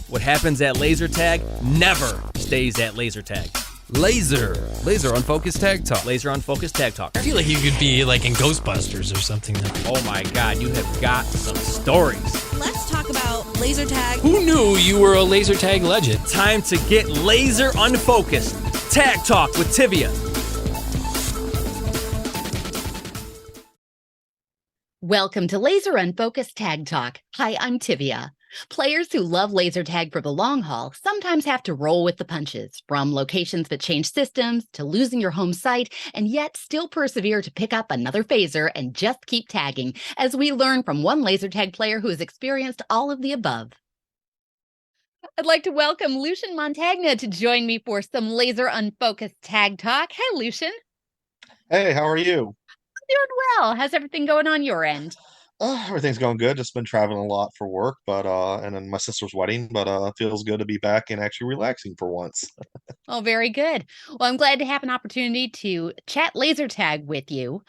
What happens at laser tag never stays at laser tag. Laser Unfocused Tag Talk. Laser Unfocused Tag Talk. I feel like you could be like in Ghostbusters or something. Oh my God, you have got some stories. Let's talk about laser tag. Who knew you were a laser tag legend? Time to get laser unfocused. Tag Talk with Tivia. Welcome to Laser Unfocused Tag Talk. Hi, I'm Tivia. Players who love laser tag for the long haul sometimes have to roll with the punches, from locations that change systems to losing your home site, and yet still persevere to pick up another phaser and just keep tagging, as we learn from one laser tag player who has experienced all of the above. I'd like to welcome Lucian Montagna to join me for some Laser Unfocused Tag Talk. Hi, Lucian. Hey, how are you? Doing well. How's everything going on your end? Everything's going good. Just been traveling a lot for work, but and then my sister's wedding, but it feels good to be back and actually relaxing for once. Oh, very good. Well, I'm glad to have an opportunity to chat laser tag with you.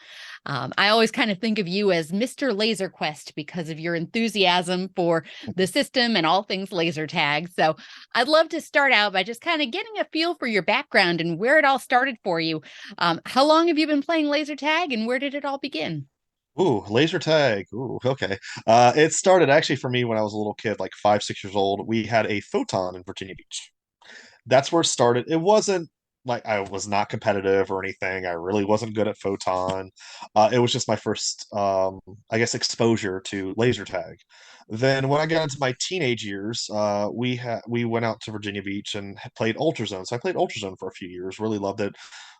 I always kind of think of you as Mr. Laser Quest because of your enthusiasm for the system and all things laser tag. So I'd love to start out by just kind of getting a feel for your background and where it all started for you. How long have you been playing laser tag and where did it all begin? Ooh, laser tag. Ooh, okay. It started actually for me when I was a little kid, like 5, 6 years old. We had a photon in Virginia Beach. That's where it started. It wasn't like I was not competitive or anything. I really wasn't good at photon. It was just my first, I guess, exposure to laser tag. Then when I got into my teenage years, we went out to Virginia Beach and played Ultrazone. So I played Ultrazone for a few years. Really loved it.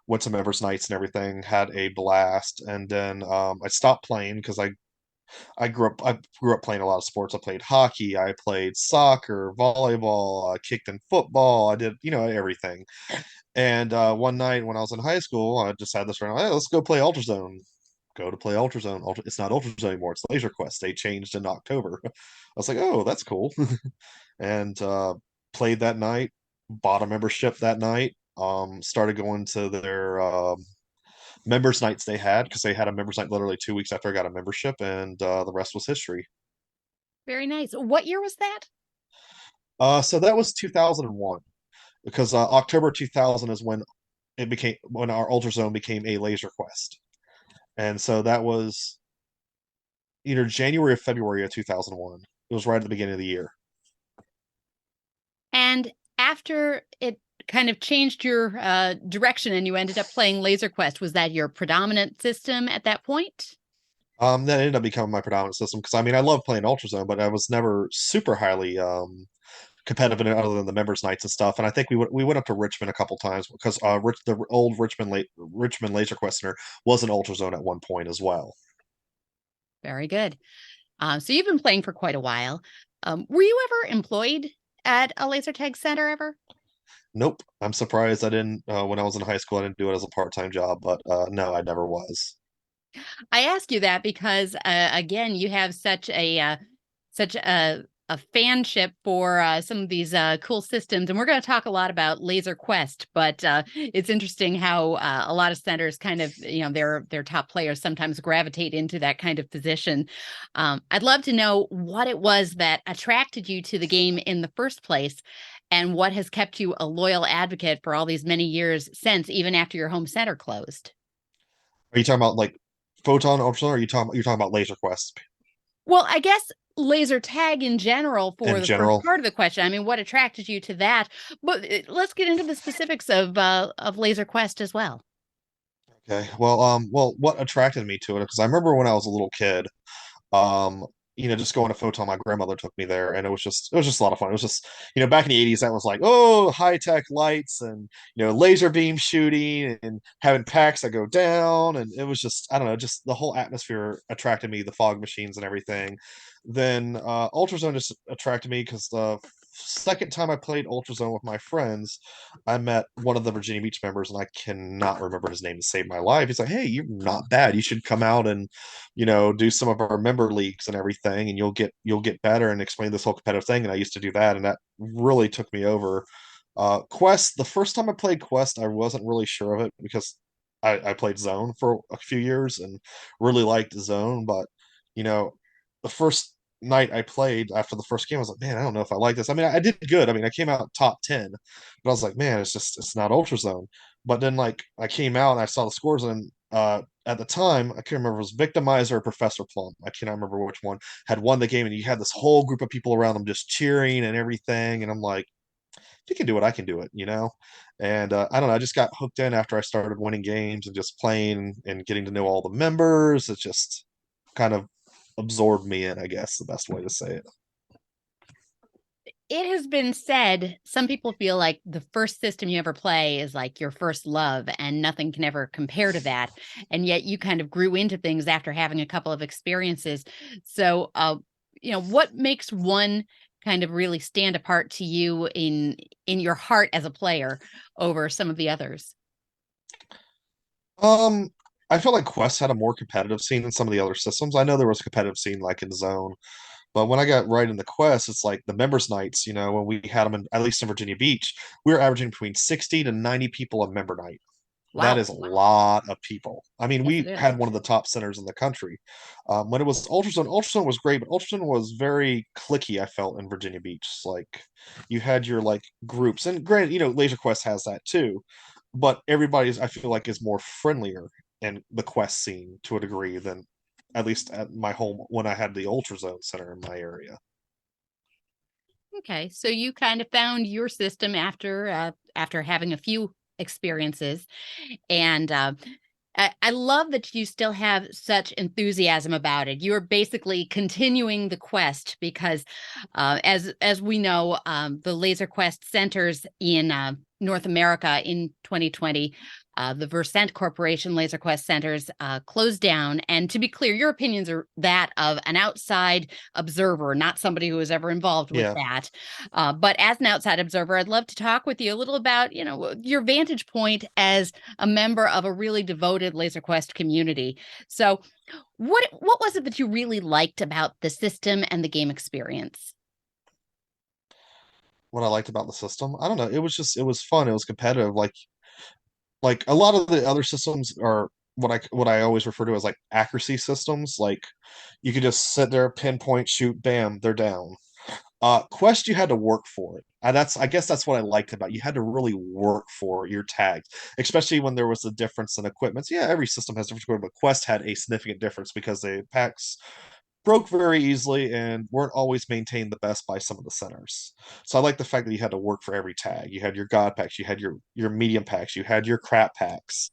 Went to members nights and everything. Had a blast. And then I stopped playing because I grew up playing a lot of sports. I played hockey, I played soccer, volleyball, I kicked in football. I did, everything. And one night when I was in high school, I just had this friend. Hey, let's go play Ultrazone. Go to play Ultrazone. It's not Ultrazone anymore. It's Laser Quest. They changed in October. I was like, oh, that's cool. And played that night. Bought a membership that night. Started going to their members nights they had because they had a members night literally 2 weeks after I got a membership, and the rest was history. Very nice. What year was that? So that was 2001 because October 2000 is when our Ultrazone became a Laser Quest, and so that was either January or February of 2001. It was right at the beginning of the year. And after it kind of changed your direction and you ended up playing Laser Quest, was that your predominant system at that point? That ended up becoming my predominant system because I mean I love playing Ultrazone, but I was never super highly competitive in it other than the members nights and stuff. And I think we went up to Richmond a couple times because the old Richmond Laser Quest Center was an Ultrazone at one point as well. Very good. So you've been playing for quite a while. Were you ever employed at a laser tag center ever? Nope, I'm surprised I didn't. When I was in high school, I didn't do it as a part-time job, but no, I never was. I ask you that because again, you have such a fanship for some of these cool systems, and we're going to talk a lot about Laser Quest. But it's interesting how a lot of centers kind of, their top players sometimes gravitate into that kind of position. I'd love to know what it was that attracted you to the game in the first place, and what has kept you a loyal advocate for all these many years since, even after your home center closed. Are you talking about like Photon Ultrazone, or you're talking about Laser Quest Well, I guess laser tag in general for in the first general? part of the question. I mean, what attracted you to that? But let's get into the specifics of Laser Quest as well. Okay. Well, what attracted me to it? Because I remember when I was a little kid, um, just going to Photon, my grandmother took me there, and it was just a lot of fun. It was just, back in the 80s, that was like, oh, high tech lights and laser beam shooting and having packs that go down, and it was just, I don't know, just the whole atmosphere attracted me, the fog machines and everything. Then Ultrazone just attracted me because the second time I played Ultrazone with my friends, I met one of the Virginia Beach members, and I cannot remember his name to save my life. He's like, "Hey, you're not bad. You should come out and do some of our member leagues and everything, and you'll get better," and explain this whole competitive thing. And I used to do that, and that really took me over. Quest, the first time I played Quest, I wasn't really sure of it because I played Zone for a few years and really liked Zone, but you know, the first night I played after the first game, I was like, man, I don't know if I like this. I mean, I did good. I mean, I came out top 10, but I was like, man, it's not Ultra Zone. But then like I came out and I saw the scores, and at the time I can't remember if it was Victimizer or Professor Plum. I cannot remember which one had won the game, and you had this whole group of people around them just cheering and everything. And I'm like, if you can do it, I can do it, you know? And I don't know, I just got hooked in after I started winning games and just playing and getting to know all the members. It just kind of absorbed me in, I guess, the best way to say it. It has been said, some people feel like the first system you ever play is like your first love and nothing can ever compare to that. And yet you kind of grew into things after having a couple of experiences. So, what makes one kind of really stand apart to you in your heart as a player over some of the others? Um, I feel like Quest had a more competitive scene than some of the other systems. I know there was a competitive scene like in Zone, but when I got right in the Quest, it's like the members' nights, when we had them at least in Virginia Beach, we were averaging between 60 to 90 people a member night. That Wow. is a lot of people. I mean, Yes, it we is. had one of the top centers in the country. When it was Ultrasound was great, but Ultrasound was very clicky, I felt, in Virginia Beach. Like you had your like groups, and granted, Laser Quest has that too, but everybody's I feel like is more friendlier in the Quest scene to a degree than at least at my home when I had the Ultrazone Center in my area. Okay, so you kind of found your system after having a few experiences, and I love that you still have such enthusiasm about it. You're basically continuing the quest because, as we know, the Laser Quest centers in North America in 2020. The Versant Corporation Laser Quest centers closed down. And to be clear, your opinions are that of an outside observer, not somebody who was ever involved with Yeah. that. But as an outside observer, I'd love to talk with you a little about, your vantage point as a member of a really devoted Laser Quest community. So, what was it that you really liked about the system and the game experience? What I liked about the system, I don't know. It was fun. It was competitive. Like a lot of the other systems are what I always refer to as like accuracy systems. Like you could just sit there, pinpoint, shoot, bam, they're down. Quest, you had to work for it. I guess that's what I liked about it. You had to really work for your tags, especially when there was a difference in equipment. Yeah, every system has different equipment, but Quest had a significant difference because the packs broke very easily and weren't always maintained the best by some of the centers. So I like the fact that you had to work for every tag. You had your god packs, you had your medium packs, you had your crap packs.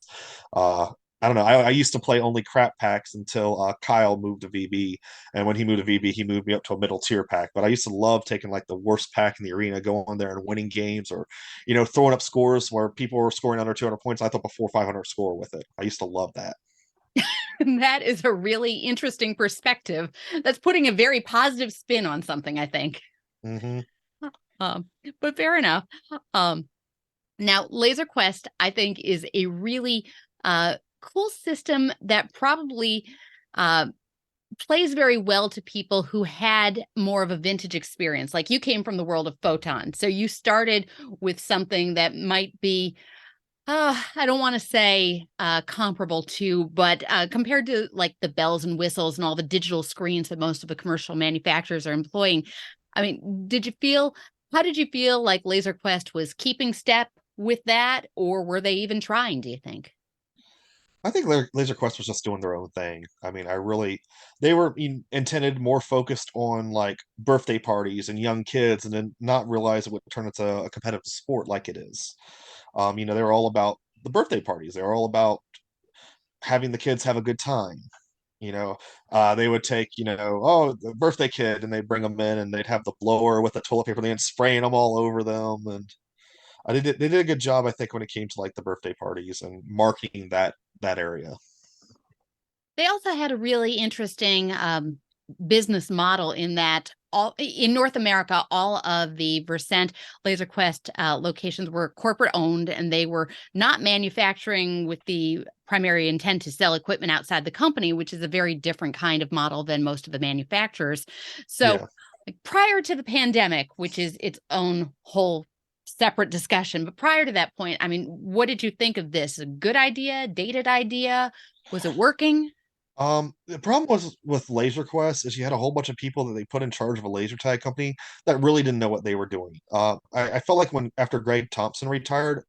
I don't know. I used to play only crap packs until Kyle moved to VB, and when he moved to VB, he moved me up to a middle tier pack. But I used to love taking like the worst pack in the arena, going there and winning games, or throwing up scores where people were scoring under 200 points. I thought before 500 score with it. I used to love that. That is a really interesting perspective. That's putting a very positive spin on something, I think. Hmm. Um, but fair enough. Um, Now, Laser Quest, I think, is a really cool system that probably uh, plays very well to people who had more of a vintage experience. Like you came from the world of Photon, so you started with something that might be, I don't want to say comparable to, but compared to like the bells and whistles and all the digital screens that most of the commercial manufacturers are employing. I mean, how did you feel like Laser Quest was keeping step with that, or were they even trying, do you think? I think Laser Quest was just doing their own thing. I mean, they were intended more focused on like birthday parties and young kids, and then not realize it would turn into a competitive sport like it is. They were all about the birthday parties. They were all about having the kids have a good time. You know, they would take, oh, the birthday kid, and they'd bring them in, and they'd have the blower with the toilet paper, and spraying them all over them, and they did a good job, I think, when it came to like the birthday parties and marketing that area. They also had a really interesting business model in that all in North America, all of the Versant Laser Quest locations were corporate owned, and they were not manufacturing with the primary intent to sell equipment outside the company, which is a very different kind of model than most of the manufacturers. So, Yeah. like, prior to the pandemic, which is its own whole separate discussion, but prior to that point, I mean, what did you think of this? A good idea, dated idea? Was it working? The problem was with Laser Quest is you had a whole bunch of people that they put in charge of a laser tag company that really didn't know what they were doing. I felt like when after Greg Thompson retired,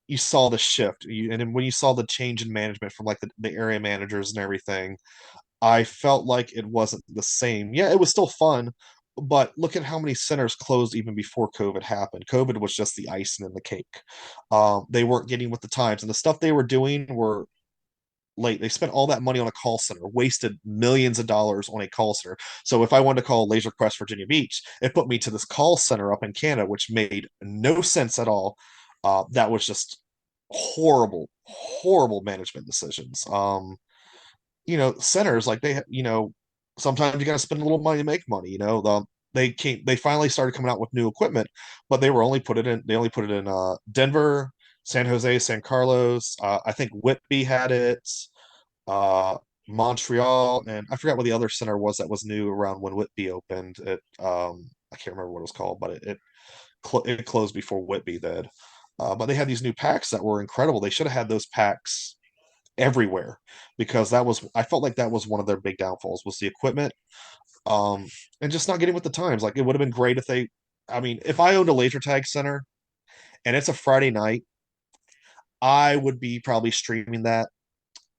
you saw the shift, and then when you saw the change in management from like the area managers and everything, I felt like it wasn't the same. Yeah, it was still fun, but look at how many centers closed even before COVID happened. COVID was just the icing in the cake. They weren't getting with the times, and the stuff they were doing were late. They spent all that money on a call center, wasted millions of dollars on a call center. So if I wanted to call Laser Quest Virginia Beach, it put me to this call center up in Canada, which made no sense at all. That was just horrible, horrible management decisions. Centers like sometimes you got to spend a little money to make money. They finally started coming out with new equipment, but they only put it in Denver, San Jose, San Carlos. I think Whitby had it, uh, Montreal, and I forgot what the other center was that was new around when Whitby opened. I can't remember what it was called, but it closed before Whitby did. But they had these new packs that were incredible. They should have had those packs everywhere because I felt like that was one of their big downfalls was the equipment, um, and just not getting with the times. Like it would have been great if if I owned a laser tag center and it's a Friday night, I would be probably streaming that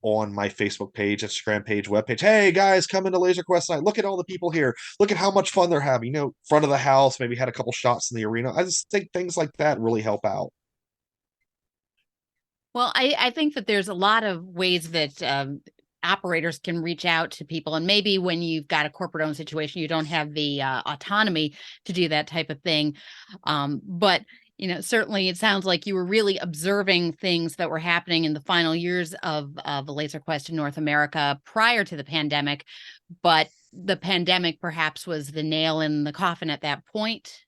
on my Facebook page, Instagram page, webpage. Hey guys, come into Laser Quest night. Look at all the people here. Look at how much fun they're having. Front of the house, maybe had a couple shots in the arena. I just think things like that really help out. Well, I think that there's a lot of ways that operators can reach out to people. And maybe when you've got a corporate owned situation, you don't have the autonomy to do that type of thing. But certainly it sounds like you were really observing things that were happening in the final years of Laser Quest in North America prior to the pandemic. But the pandemic perhaps was the nail in the coffin at that point.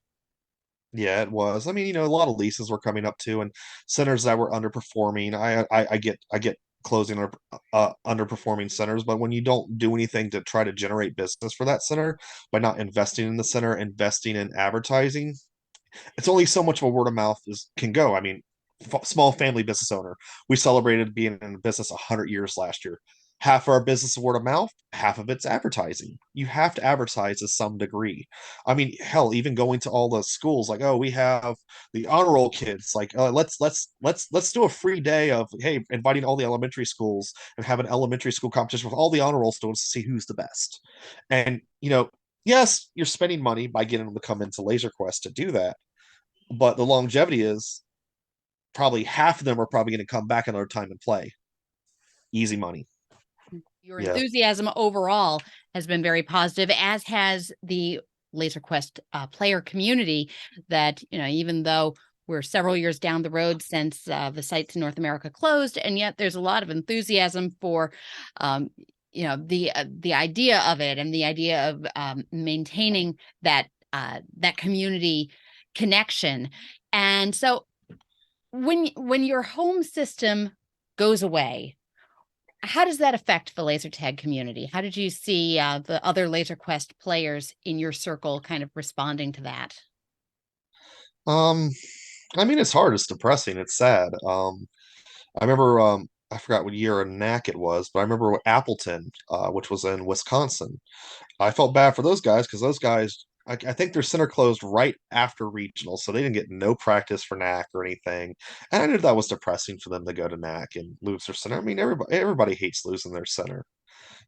Yeah, it was. I mean, a lot of leases were coming up too, and centers that were underperforming. I get closing underperforming centers, but when you don't do anything to try to generate business for that center by not investing in the center, investing in advertising, it's only so much of a word of mouth can go. I mean, small family business owner. We celebrated being in business 100 years last year. Half of our business is word of mouth, half of it's advertising. You have to advertise to some degree. I mean, hell, even going to all the schools, like, oh, we have the honor roll kids. Like, let's do a free day of hey, inviting all the elementary schools and have an elementary school competition with all the honor roll students to see who's the best. And yes, you're spending money by getting them to come into Laser Quest to do that, but the longevity is probably half of them are probably going to come back another time and play. Easy money. Your Yeah. enthusiasm overall has been very positive, as has the Laser Quest player community. That even though we're several years down the road since the sites in North America closed, and yet there's a lot of enthusiasm for the idea of it and the idea of maintaining that community connection. And so when your home system goes away, how does that affect the laser tag community? How did you see the other Laser Quest players in your circle kind of responding to that? Um, I mean, it's hard. It's depressing. It's sad. I remember, I forgot what year in NAC it was, but I remember Appleton, which was in Wisconsin. I felt bad for those guys because those guys, I think their center closed right after regional, so they didn't get no practice for NAC or anything. And I knew that was depressing for them to go to NAC and lose their center. I mean, everybody hates losing their center.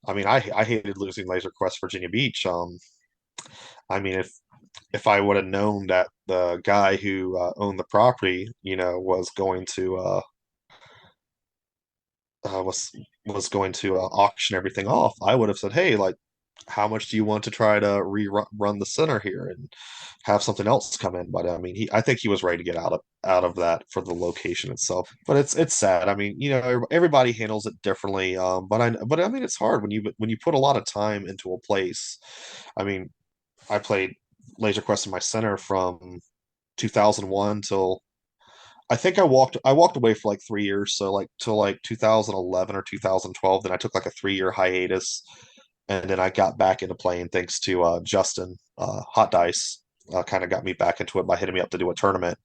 I mean, I hated losing Laser Quest Virginia Beach. I mean, if I would have known that the guy who owned the property, was going to was going to auction everything off, I would have said, "Hey, like, how much do you want to try to rerun the center here and have something else come in?" But I mean, I think he was ready to get out of that for the location itself. But it's sad. I mean, everybody handles it differently. But I mean, it's hard when you put a lot of time into a place. I mean, I played Laser Quest in my center from 2001 till I think I walked away for like 3 years, so like till like 2011 or 2012. Then I took like a 3 year hiatus, and then I got back into playing thanks to Justin Hot Dice. Kind of got me back into it by hitting me up to do a tournament.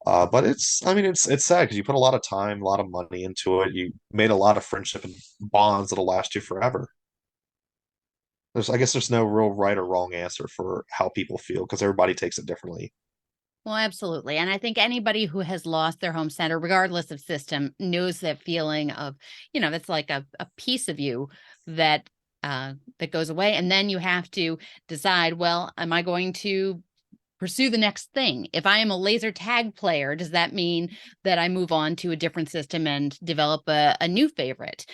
But I mean, it's sad because you put a lot of time, a lot of money into it. You made a lot of friendship and bonds that'll last you forever. I guess there's no real right or wrong answer for how people feel because everybody takes it differently. Well, absolutely. And I think anybody who has lost their home center, regardless of system, knows that feeling of, that's like a piece of you that that goes away. And then you have to decide, well, am I going to pursue the next thing? If I am a laser tag player, does that mean that I move on to a different system and develop a new favorite?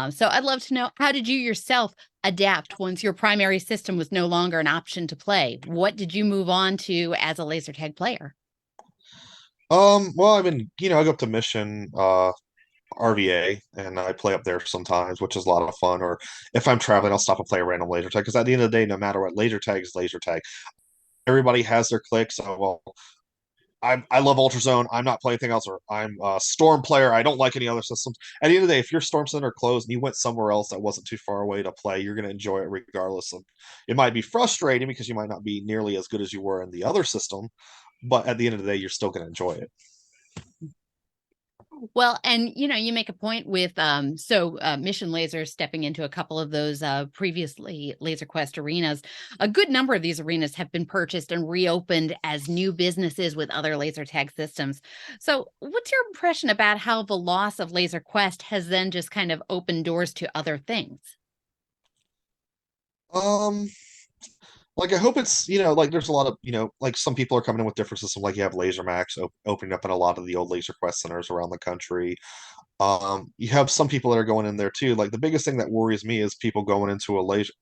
So I'd love to know, how did you yourself adapt once your primary system was no longer an option to play? What did you move on to as a laser tag player? Well, I mean, I go up to Mission, RVA, and I play up there sometimes, which is a lot of fun. Or if I'm traveling, I'll stop and play a random laser tag. Because at the end of the day, no matter what, laser tag is laser tag. Everybody has their click. So, well, I love Ultrazone. I'm not playing anything else, or I'm a Storm player. I don't like any other systems. At the end of the day, if your Storm Center closed and you went somewhere else that wasn't too far away to play, you're going to enjoy it regardless of. It might be frustrating because you might not be nearly as good as you were in the other system, but at the end of the day, you're still going to enjoy it. Well, and you make a point with Mission Laser stepping into a couple of those previously Laser Quest arenas. A good number of these arenas have been purchased and reopened as new businesses with other laser tag systems. So, what's your impression about how the loss of Laser Quest has then just kind of opened doors to other things? Um, like I hope it's like there's a lot of like some people are coming in with different systems. Like you have Laser Max opening up in a lot of the old Laser Quest centers around the country. You have some people that are going in there too. Like the biggest thing that worries me is people going into a laser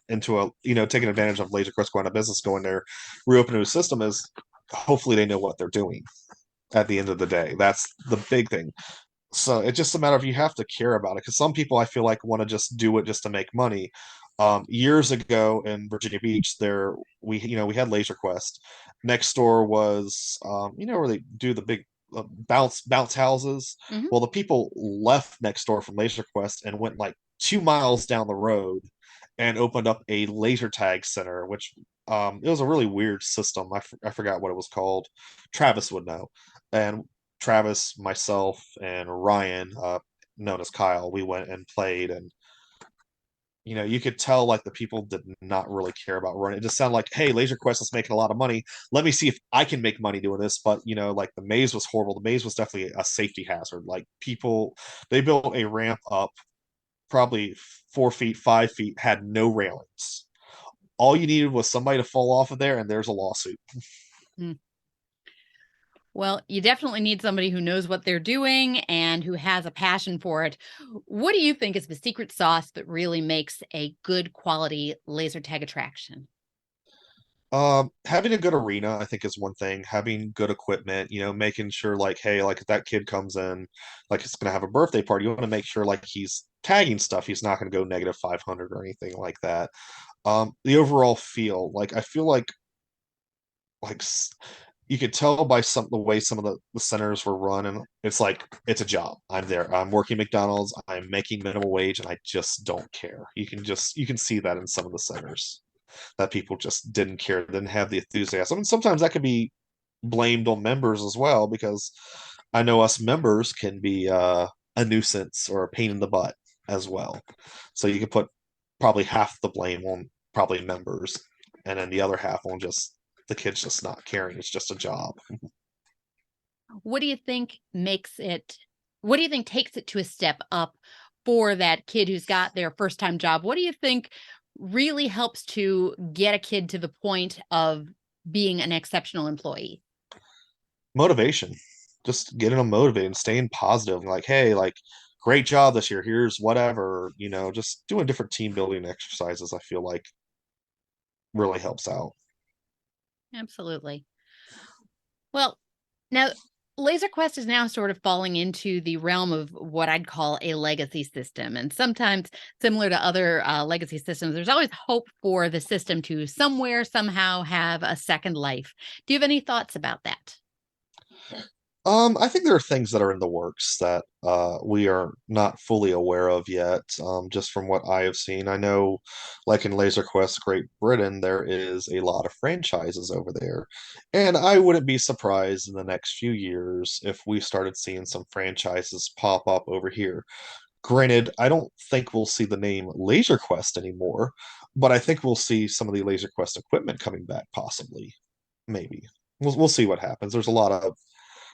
into a taking advantage of Laser Quest going out of business, going there, reopening a system is hopefully they know what they're doing at the end of the day. That's the big thing. So it's just a matter of you have to care about it because some people I feel like want to just do it just to make money. Years ago in Virginia Beach, there we had Laser Quest. Next door was where they do the big bounce houses. Hmm. Well, the people left next door from Laser Quest and went like 2 miles down the road and opened up a laser tag center, which it was a really weird system. I forgot what it was called. Travis would know. And Travis, myself, and Ryan, known as Kyle, we went and played, and you could tell like the people did not really care about running. It just sounded like, hey, Laser Quest is making a lot of money. Let me see if I can make money doing this. But like the maze was horrible. The maze was definitely a safety hazard. Like they built a ramp up probably 4 feet, 5 feet, had no railings. All you needed was somebody to fall off of there, and there's a lawsuit. Well, you definitely need somebody who knows what they're doing and who has a passion for it. What do you think is the secret sauce that really makes a good quality laser tag attraction? Having a good arena, I think, is one thing. Having good equipment, making sure like, hey, like if that kid comes in, like it's gonna have a birthday party, you want to make sure like he's tagging stuff. He's not gonna go negative 500 or anything like that. The overall feel, like I feel like you could tell by the way some of the centers were run, and it's like it's a job. I'm there. I'm working McDonald's. I'm making minimum wage, and I just don't care. You can see that in some of the centers that people just didn't care, didn't have the enthusiasm. And sometimes that could be blamed on members as well, because I know us members can be a nuisance or a pain in the butt as well. So you could put probably half the blame on probably members, and then the other half on just the kids just not caring. It's just a job. What do you think makes it, what do you think takes it to a step up for that kid who's got their first time job? What do you think really helps to get a kid to the point of being an exceptional employee? Motivation, just getting them motivated and staying positive. Like, hey, like great job this year. Here's whatever. Just doing different team building exercises. I feel like really helps out. Absolutely. Well, now Laser Quest is now sort of falling into the realm of what I'd call a legacy system. And sometimes, similar to other legacy systems, there's always hope for the system to somewhere, somehow have a second life. Do you have any thoughts about that? I think there are things that are in the works that we are not fully aware of yet. Just from what I have seen, I know, like in Laser Quest Great Britain, there is a lot of franchises over there, and I wouldn't be surprised in the next few years if we started seeing some franchises pop up over here. Granted, I don't think we'll see the name Laser Quest anymore, but I think we'll see some of the Laser Quest equipment coming back, possibly. Maybe we'll see what happens. There's a lot of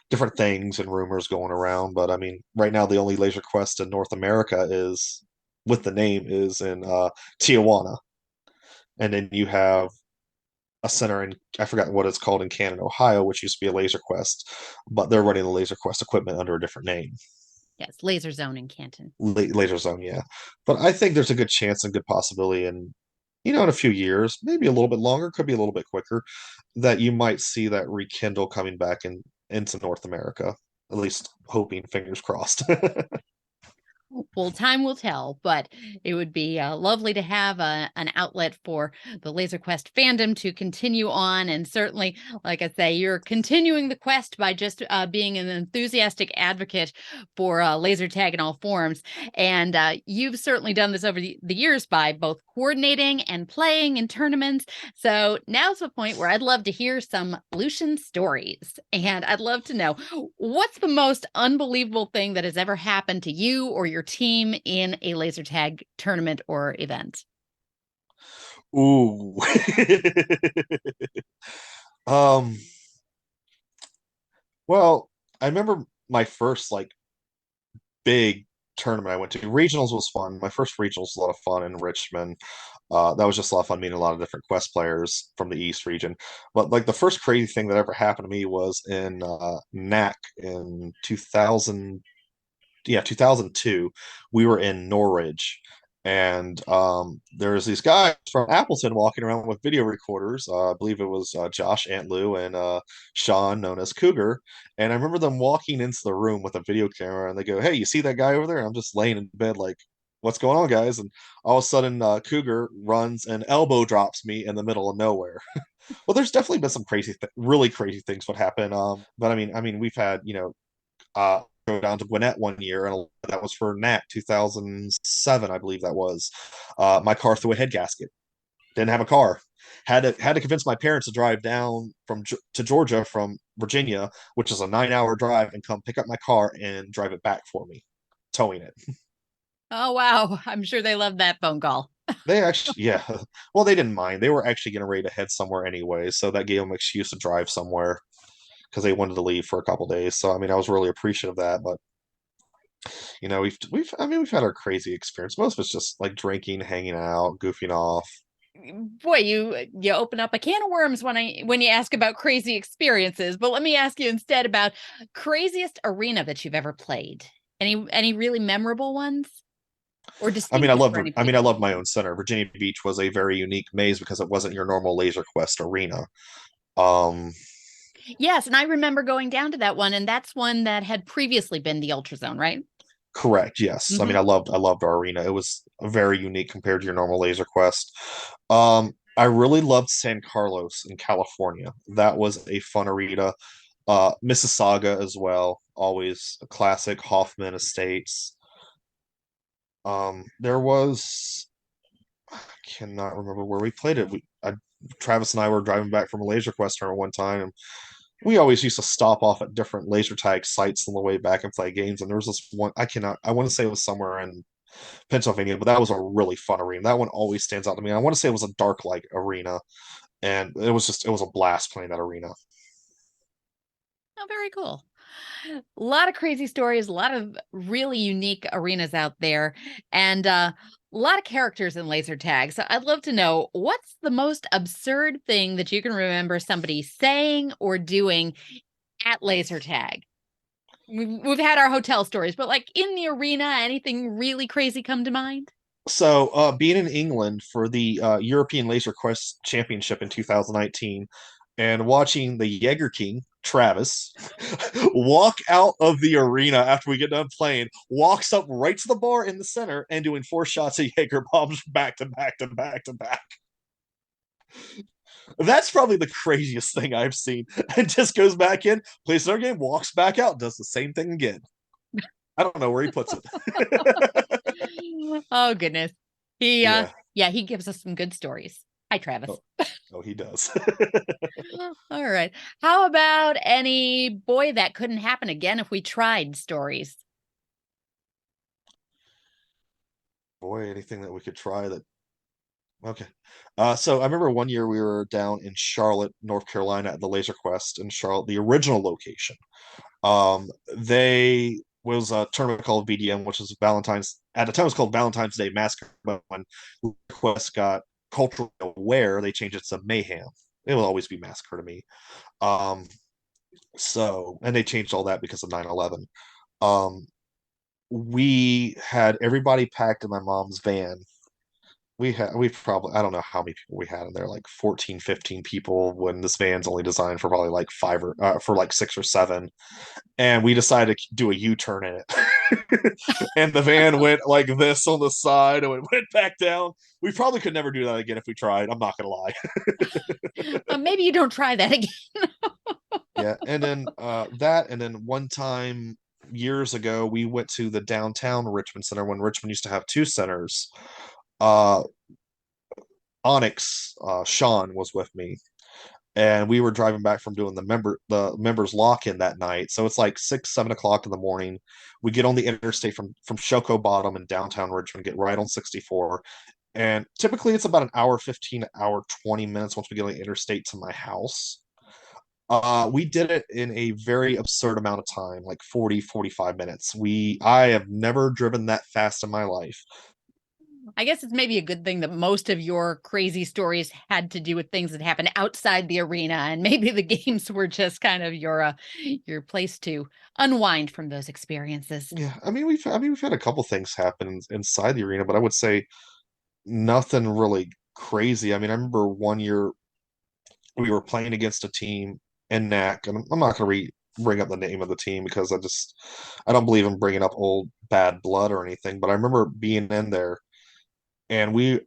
different things and rumors going around, but I mean, right now the only Laser Quest in North America is with the name is in Tijuana, and then you have a center in I forgot what it's called in Canton, Ohio, which used to be a Laser Quest, but they're running the Laser Quest equipment under a different name. Yes, Laser Zone in Canton. Laser Zone, yeah. But I think there's a good chance and good possibility, and in a few years, maybe a little bit longer, could be a little bit quicker, that you might see that rekindle coming back into North America. At least hoping, fingers crossed. Well, time will tell, but it would be lovely to have an outlet for the Laser Quest fandom to continue on. And certainly, like I say, you're continuing the quest by just being an enthusiastic advocate for laser tag in all forms. And you've certainly done this over the years by both coordinating and playing in tournaments. So now's the point where I'd love to hear some Lucian stories. And I'd love to know, what's the most unbelievable thing that has ever happened to you or your team in a laser tag tournament or event? Ooh. um well, I remember my first like big tournament I went to. Regionals was fun. My first regionals was a lot of fun in Richmond. That was just a lot of fun meeting a lot of different Quest players from the East region. But like the first crazy thing that ever happened to me was in NAC in 2000, yeah, 2002. We were in Norwich, and there was these guys from Appleton walking around with video recorders. I believe it was Josh Antlew and Sean, known as Cougar. And I remember them walking into the room with a video camera, and they go, "Hey, you see that guy over there?" And I'm just laying in bed like, "What's going on, guys?" And all of a sudden, Cougar runs and elbow drops me in the middle of nowhere. Well, there's definitely been some really crazy things what happen. But I mean, we've had go down to Gwinnett one year, and that was for NAT 2007, I believe that was. My car threw a head gasket. Didn't have a car. Had to convince my parents to drive down to Georgia from Virginia, which is a 9-hour drive, and come pick up my car and drive it back for me, towing it. Oh, wow. I'm sure they loved that phone call. They actually, yeah. Well, they didn't mind. They were actually getting ready to head somewhere anyway, so that gave them an excuse to drive somewhere because they wanted to leave for a couple days. So I mean, I was really appreciative of that. But we've had our crazy experience. Most of it's just like drinking, hanging out, goofing off. Boy, you open up a can of worms when you ask about crazy experiences. But let me ask you instead about craziest arena that you've ever played. Any really memorable ones or distinctive for I anybody? loved my own center. Virginia Beach was a very unique maze because it wasn't your normal Laser Quest arena. Um, Yes, and I remember going down to that one, and that's one that had previously been the Ultrazone, right? Correct, yes. I mean, Hmm. I loved our arena. It was very unique compared to your normal Laser Quest. I really loved San Carlos in California. That was a fun arena. Mississauga as well, always a classic. Hoffman Estates. There was I cannot remember where we played it. Travis and I were driving back from a Laser Quest tournament one time, and we always used to stop off at different laser tag sites on the way back and play games. And there was this one I want to say it was somewhere in Pennsylvania, but that was a really fun arena. That one always stands out to me. I want to say it was a dark light arena, and it was a blast playing that arena. Oh, very cool. A lot of crazy stories, a lot of really unique arenas out there, and a lot of characters in laser tag. So I'd love to know, what's the most absurd thing that you can remember somebody saying or doing at laser tag? We've had our hotel stories, but like in the arena, anything really crazy come to mind? So, being in England for the European Laser Quest Championship in 2019 and watching the Jaeger King, Travis, walk out of the arena after we get done playing, walks up right to the bar in the center and doing 4 shots of Jaeger bombs back to back to back to back. That's probably the craziest thing I've seen. And just goes back in, plays another game, walks back out, does the same thing again. I don't know where he puts it. Oh goodness. He Yeah. yeah, he gives us some good stories. Hi, Travis. Oh, oh, he does. All right. How about any boy that couldn't happen again if we tried stories? Boy, anything that we could try that Okay. So I remember one year we were down in Charlotte, North Carolina at the Laser Quest in Charlotte, the original location. They was a tournament called VDM, which is Valentine's at the time it was called Valentine's Day Massacre, but when Quest got culturally aware, they changed it to Mayhem. It will always be Massacre to me. Um, and they changed all that because of 9/11. Um, we had everybody packed in my mom's van. We probably, I don't know how many people we had in there, like 14, 15 people, when this van's only designed for probably like five or for like six or seven. And we decided to do a U-turn in it. And the van went like this on the side and it went back down. We probably could never do that again if we tried. I'm not gonna lie. Maybe you don't try that again. Yeah. And then and then one time years ago we went to the downtown Richmond Center when Richmond used to have two centers. Uh Onyx, Sean was with me, and we were driving back from doing the members lock in that night. So it's like 6, 7 o'clock in the morning. We get on the interstate from Shoko Bottom in downtown Richmond, get right on 64, and typically it's about an hour 15, hour 20 minutes once we get on the interstate to my house. We did it in a very absurd amount of time, like 40, 45 minutes. I have never driven that fast in my life. I guess it's maybe a good thing that most of your crazy stories had to do with things that happened outside the arena, and maybe the games were just kind of your place to unwind from those experiences. Yeah, we've had a couple things happen inside the arena, but I would say nothing really crazy. I remember one year we were playing against a team in NAC, and I'm not going to bring up the name of the team because I don't believe in bringing up old bad blood or anything. But I remember being in there, and we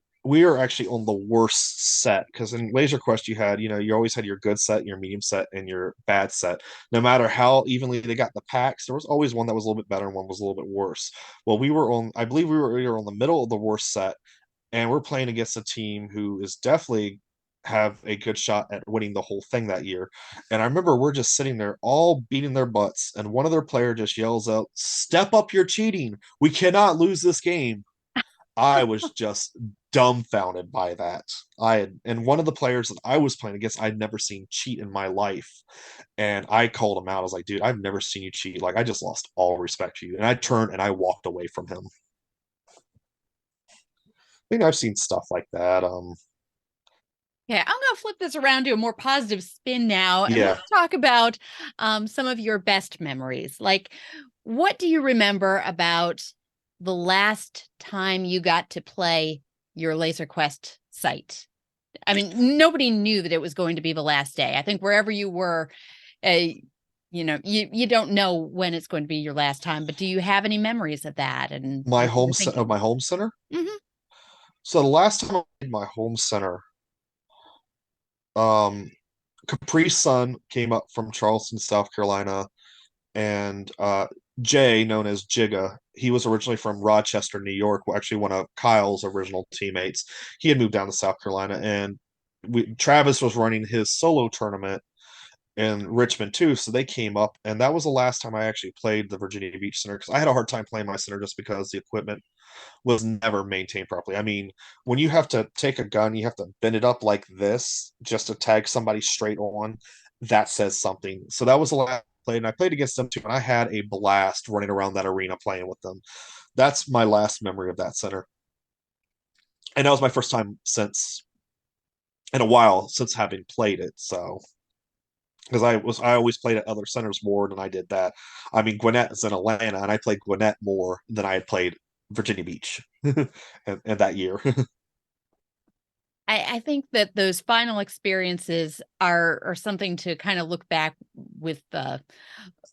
are actually on the worst set because in Laser Quest you always had your good set, your medium set, and your bad set. No matter how evenly they got the packs, there was always one that was a little bit better and one was a little bit worse. Well, I believe we were on the middle of the worst set, and we're playing against a team who is definitely have a good shot at winning the whole thing that year. And I remember we're just sitting there all beating their butts, and one of their player just yells out, "Step up your cheating. We cannot lose this game." I was just dumbfounded by that. And one of the players that I was playing against, I'd never seen cheat in my life. And I called him out. I was like, dude, I've never seen you cheat. Like, I just lost all respect for you. And I turned and I walked away from him. I've seen stuff like that. Yeah, I'm going to flip this around to a more positive spin now, and Yeah. let's talk about some of your best memories. Like, what do you remember about the last time you got to play your Laser Quest site? I mean, nobody knew that it was going to be the last day. I think wherever you were, you don't know when it's going to be your last time. But do you have any memories of that? And My what you were home thinking? of my home center. Mhm. So the last time I played my home center, um, Capri Sun came up from Charleston, South Carolina, and Jay, known as Jigga, he was originally from Rochester, New York. Actually, one of Kyle's original teammates. He had moved down to South Carolina, and Travis was running his solo tournament in Richmond too. So they came up, and that was the last time I actually played the Virginia Beach Center because I had a hard time playing my center just because the equipment was never maintained properly. When you have to take a gun, you have to bend it up like this just to tag somebody straight on. That says something. So that was the last I played, and I played against them too, and I had a blast running around that arena playing with them. That's my last memory of that center, and that was my first time since in a while since having played it. So because I always played at other centers more than I did that. Gwinnett is in Atlanta, and I played Gwinnett more than I had played Virginia Beach, and that year. I think that those final experiences are something to kind of look back with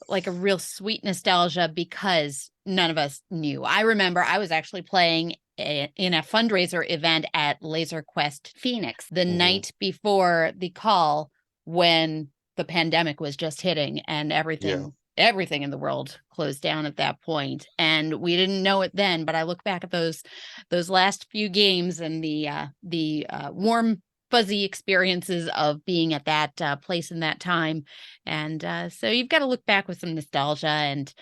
like a real sweet nostalgia because none of us knew. I remember I was actually playing in a fundraiser event at Laser Quest Phoenix the night before the call when the pandemic was just hitting and everything in the world closed down at that point. And we didn't know it then, but I look back at those last few games and the warm, fuzzy experiences of being at that place in that time. And so you've got to look back with some nostalgia and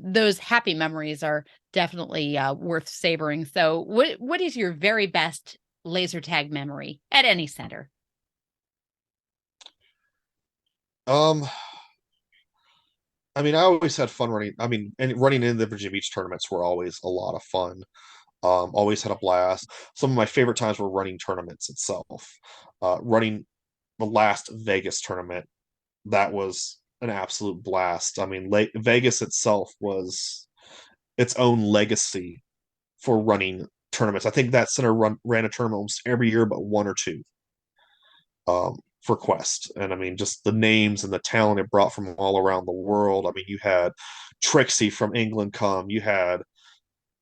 those happy memories are definitely worth savoring. So what is your very best laser tag memory at any center? Um, I mean, I always had fun running. I mean, and running in the Virginia Beach tournaments were always a lot of fun. Always had a blast. Some of my favorite times were running tournaments itself. Running the last Vegas tournament, that was an absolute blast. I mean, Vegas itself was its own legacy for running tournaments. I think that center ran a tournament almost every year but one or two, for Quest. And I mean, just the names and the talent it brought from all around the world. I mean, you had Trixie from England come, you had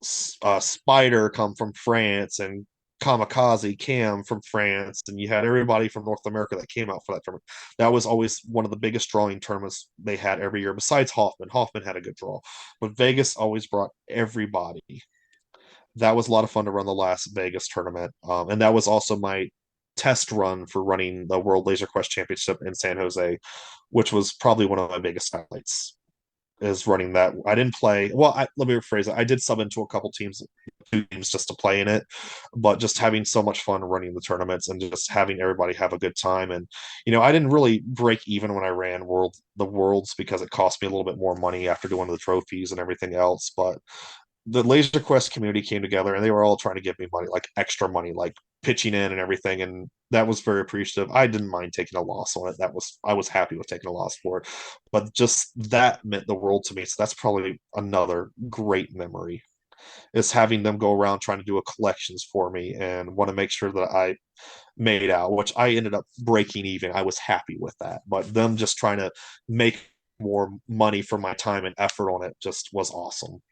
Spider come from France, and Kamikaze Cam from France, and you had everybody from North America that came out for that tournament. That was always one of the biggest drawing tournaments they had every year, besides Hoffman. Hoffman had a good draw, but Vegas always brought everybody. That was a lot of fun to run the last Vegas tournament. And that was also my test run for running the World Laser Quest Championship in San Jose, which was probably one of my biggest highlights, is running that. I didn't play. Well, let me rephrase it. I did sub into a couple teams, 2 games just to play in it, but just having so much fun running the tournaments and just having everybody have a good time. And I didn't really break even when I ran the worlds because it cost me a little bit more money after doing the trophies and everything else. But the Laser Quest community came together and they were all trying to give me money, like extra money, like pitching in and everything. And that was very appreciative. I didn't mind taking a loss on it. I was happy with taking a loss for it. But just that meant the world to me. So that's probably another great memory, is having them go around trying to do a collections for me and want to make sure that I made out, which I ended up breaking even. I was happy with that. But them just trying to make more money for my time and effort on it just was awesome.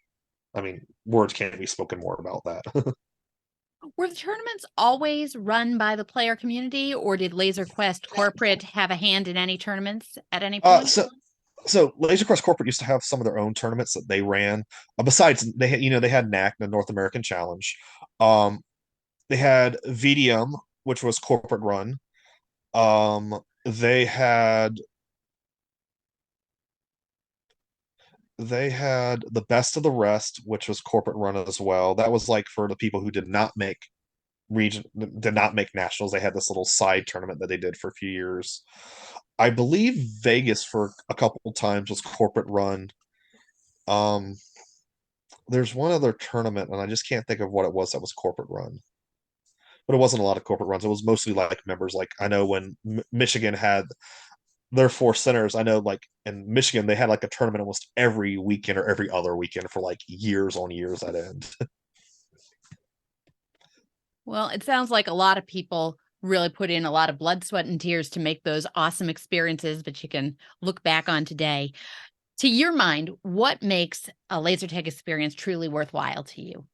I mean, words can't be spoken more about that. Were the tournaments always run by the player community, or did Laser Quest corporate have a hand in any tournaments at any point? So Laser Quest Corporate used to have some of their own tournaments that they ran. Besides, they had NAC, the North American Challenge. Um, they had VDM, which was corporate run. They had the Best of the Rest, which was corporate run as well. That was like for the people who did not make nationals. They had this little side tournament that they did for a few years. I believe Vegas for a couple of times was corporate run. Um, there's one other tournament, and I just can't think of what it was that was corporate run. But it wasn't a lot of corporate runs. It was mostly like members. Like I know when Michigan had their 4 centers, I know like in Michigan they had like a tournament almost every weekend or every other weekend for like years on years at end. Well, it sounds like a lot of people really put in a lot of blood, sweat, and tears to make those awesome experiences that you can look back on today. To your mind, what makes a laser tag experience truly worthwhile to you?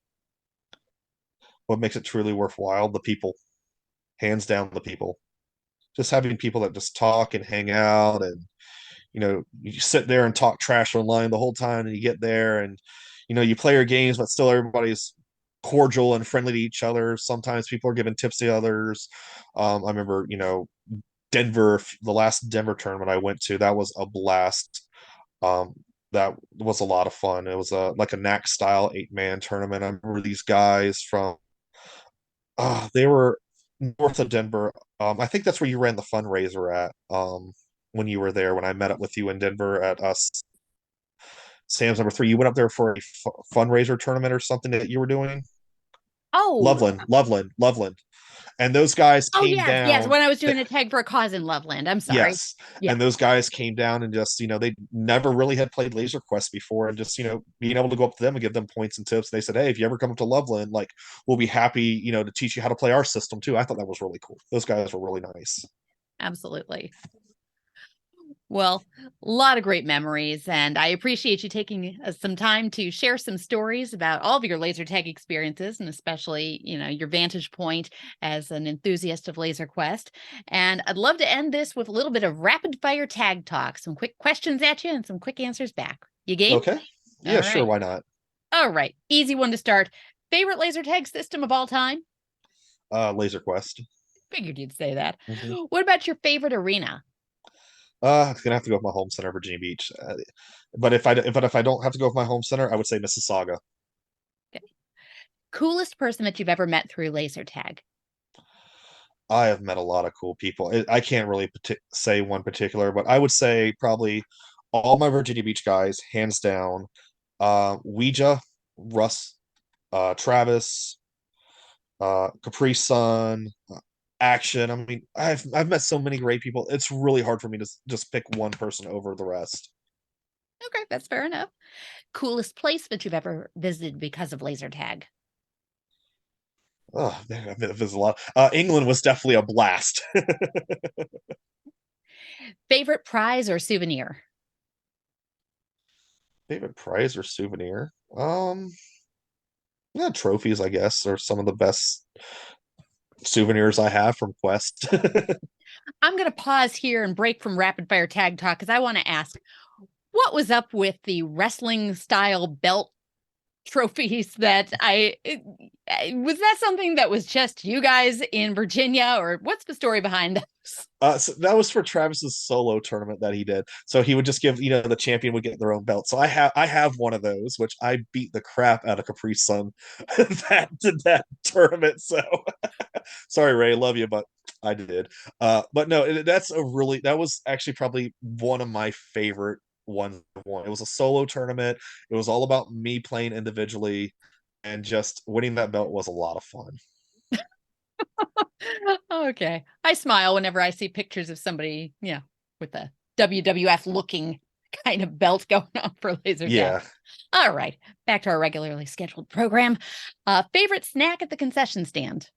What makes it truly worthwhile? The people, hands down, the people. Just having people that just talk and hang out, and you sit there and talk trash online the whole time, and you get there and you play your games, but still everybody's cordial and friendly to each other. Sometimes people are giving tips to others. I remember, Denver, the last Denver tournament I went to, that was a blast. That was a lot of fun. It was like a NAC style 8-man tournament. I remember these guys from they were north of Denver. I think that's where you ran the fundraiser at, when you were there, when I met up with you in Denver at Sam's number 3. You went up there for a fundraiser tournament or something that you were doing. Oh, Loveland. And those guys oh came yes, yes. down. When I was doing a tag for a cause in Loveland. I'm sorry. Yes. Yeah, And those guys came down and just, they never really had played Laser Quest before. And just, being able to go up to them and give them points and tips. They said, hey, if you ever come up to Loveland, like, we'll be happy, to teach you how to play our system too. I thought that was really cool. Those guys were really nice. absolutely. Well, a lot of great memories, and I appreciate you taking some time to share some stories about all of your laser tag experiences, and especially, your vantage point as an enthusiast of Laser Quest. And I'd love to end this with a little bit of rapid fire tag talk, some quick questions at you and some quick answers back. You game? Okay. Yeah, All sure. right. Why not? All right. Easy one to start. Favorite laser tag system of all time? Laser Quest. Figured you'd say that. Mhm. What about your favorite arena? It's gonna have to go with my home center, Virginia Beach. But if I don't have to go with my home center, I would say Mississauga. Okay. Coolest person that you've ever met through laser tag? I have met a lot of cool people. I can't really say one particular, but I would say probably all my Virginia Beach guys, hands down. Ouija, Russ, Travis, Capri Sun, Action. I mean, I've met so many great people. It's really hard for me to just pick one person over the rest. Okay, that's fair enough. Coolest place that you've ever visited because of laser tag? Oh man, there's a lot. England was definitely a blast. Favorite prize or souvenir? Favorite prize or souvenir? Yeah, trophies, I guess, are some of the best souvenirs I have from Quest. I'm going to pause here and break from rapid fire tag talk because I want to ask, what was up with the wrestling style belt trophies that was that something that was just you guys in Virginia, or what's the story behind those? So that was for Travis's solo tournament that he did. So he would just give, the champion would get their own belt. So I have one of those, which I beat the crap out of Capri Sun that tournament. So sorry, Ray, love you, but I did. But no, that was actually probably one of my favorite ones. It was a solo tournament. It was all about me playing individually, and just winning that belt was a lot of fun. Okay. I smile whenever I see pictures of somebody, with a WWF looking kind of belt going on for laser tag. Yeah. All right. Back to our regularly scheduled program. Favorite snack at the concession stand?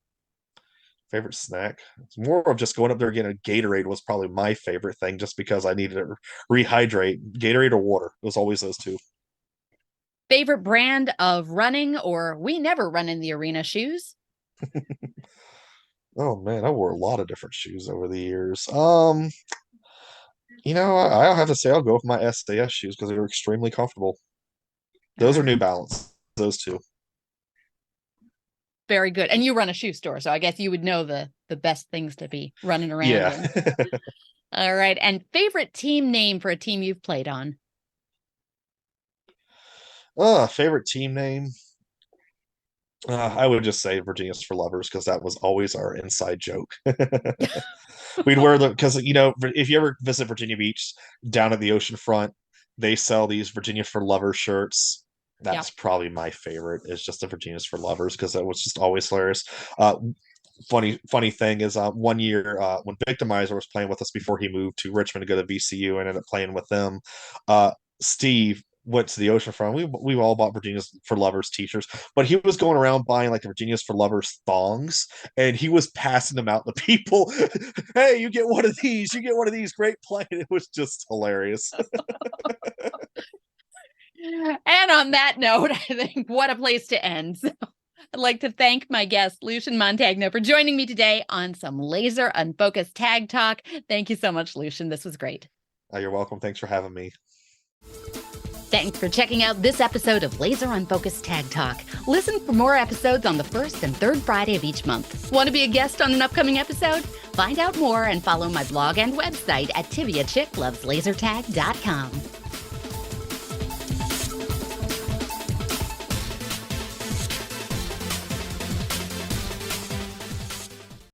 Favorite snack? It's more of just going up there again. A Gatorade was probably my favorite thing, just because I needed to rehydrate. Gatorade or water. It was always those two. Favorite brand of running or we never run in the arena shoes? Oh man, I wore a lot of different shoes over the years. I'll have to say I'll go with my SAS shoes because they're extremely comfortable. Those All are New right. Balance. Those two. Very good. And you run a shoe store, so I guess you would know the best things to be running around Yeah. in. All right. And favorite team name for a team you've played on? Favorite team name? I would just say Virginia's for Lovers because that was always our inside joke. We'd wear because if you ever visit Virginia Beach down at the ocean front, they sell these Virginia for Lovers shirts. That's probably my favorite, is just the Virginia's for Lovers, because that was just always hilarious. Funny thing is, one year when Victimizer was playing with us before he moved to Richmond to go to VCU and ended up playing with them, Steve went to the ocean front. We all bought Virginia's for Lovers t-shirts, but he was going around buying like the Virginia's for Lovers thongs, and he was passing them out to people. Hey, you get one of these. You get one of these. Great play. It was just hilarious. And on that note, I think what a place to end. So I'd like to thank my guest, Lucian Montagna, for joining me today on some Laser Unfocused Tag Talk. Thank you so much, Lucian. This was great. You're welcome. Thanks for having me. Thanks for checking out this episode of Laser Unfocused Tag Talk. Listen for more episodes on the first and third Friday of each month. Want to be a guest on an upcoming episode? Find out more and follow my blog and website at TiviaChickLovesLaserTag.com.